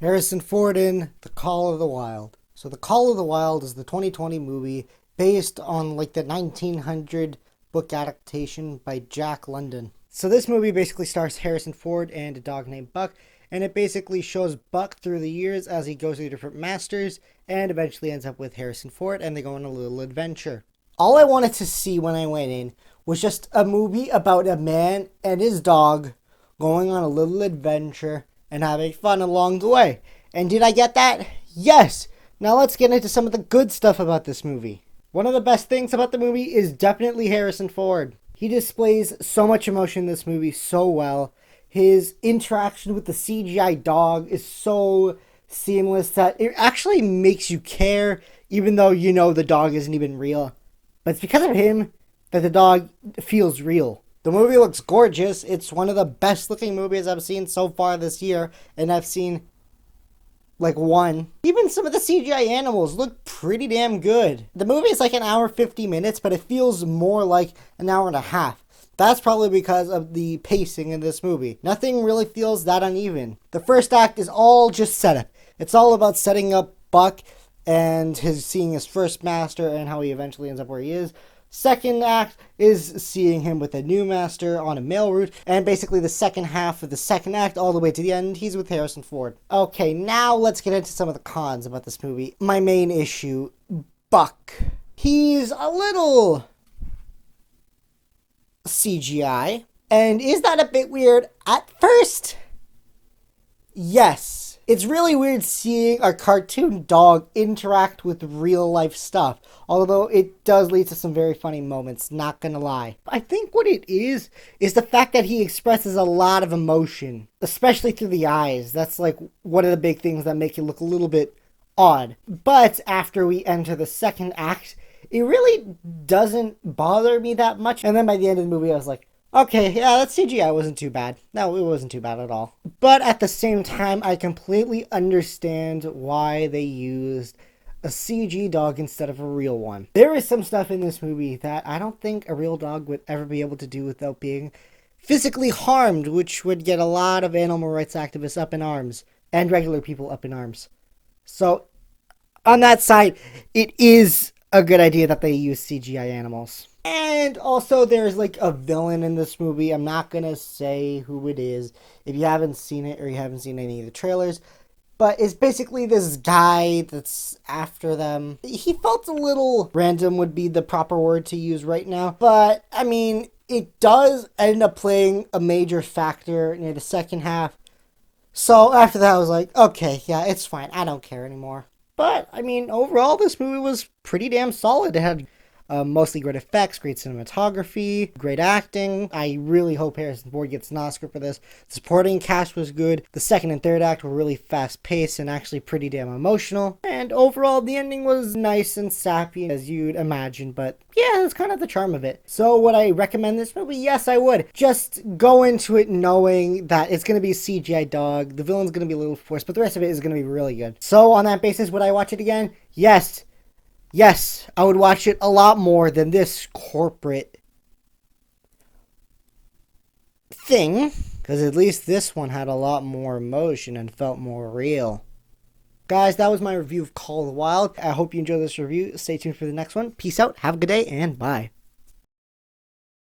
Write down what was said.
Harrison Ford in The Call of the Wild. So The Call of the Wild is the 2020 movie based on like the 1900 book adaptation by Jack London. So this movie basically stars Harrison Ford and a dog named Buck, and it basically shows Buck through the years as he goes through different masters and eventually ends up with Harrison Ford and they go on a little adventure. All I wanted to see when I went in was just a movie about a man and his dog going on a little adventure and having fun along the way. And did I get that? Yes! Now let's get into some of the good stuff about this movie. One of the best things about the movie is definitely Harrison Ford. He displays so much emotion in this movie so well. His interaction with the CGI dog is so seamless that it actually makes you care, even though you know the dog isn't even real. But it's because of him that the dog feels real. The movie looks gorgeous. It's one of the best looking movies I've seen so far this year, and I've seen like one. Even some of the CGI animals look pretty damn good. The movie is like an hour 50 minutes, but it feels more like an hour and a half. That's probably because of the pacing in this movie. Nothing really feels that uneven. The first act is all just setup. It's all about setting up Buck and seeing his first master and how he eventually ends up where he is. Second act is seeing him with a new master on a mail route, and basically the second half of the second act all the way to the end, he's with Harrison Ford. Okay, now let's get into some of the cons about this movie. My main issue, Buck. He's a little CGI, and is that a bit weird at first? Yes. It's really weird seeing a cartoon dog interact with real life stuff, although it does lead to some very funny moments, not gonna lie. I think what it is the fact that he expresses a lot of emotion, especially through the eyes. That's like one of the big things that make it look a little bit odd. But after we enter the second act, it really doesn't bother me that much. And then by the end of the movie, I was like, okay, yeah, that CGI wasn't too bad. No, it wasn't too bad at all. But at the same time, I completely understand why they used a CG dog instead of a real one. There is some stuff in this movie that I don't think a real dog would ever be able to do without being physically harmed, which would get a lot of animal rights activists up in arms and regular people up in arms. So, on that side, it is a good idea that they use CGI animals. And also, there's like a villain in this movie. I'm not gonna say who it is if you haven't seen it or you haven't seen any of the trailers. But it's basically this guy that's after them. He felt a little random would be the proper word to use right now. But, I mean, it does end up playing a major factor near the second half. So after that, I was like, okay, yeah, it's fine. I don't care anymore. But, I mean, overall, this movie was pretty damn solid. It had mostly great effects, great cinematography, great acting. I really hope Harrison Ford gets an Oscar for this. The supporting cast was good. The second and third act were really fast-paced and actually pretty damn emotional. And overall, the ending was nice and sappy, as you'd imagine, but yeah, that's kind of the charm of it. So would I recommend this movie? Yes, I would. Just go into it knowing that it's going to be a CGI dog, the villain's going to be a little forced, but the rest of it is going to be really good. So on that basis, would I watch it again? Yes. Yes, I would watch it a lot more than this corporate thing, because at least this one had a lot more emotion and felt more real. Guys, that was my review of Call of the Wild. I hope you enjoyed this review. Stay tuned for the next one. Peace out, have a good day, and bye.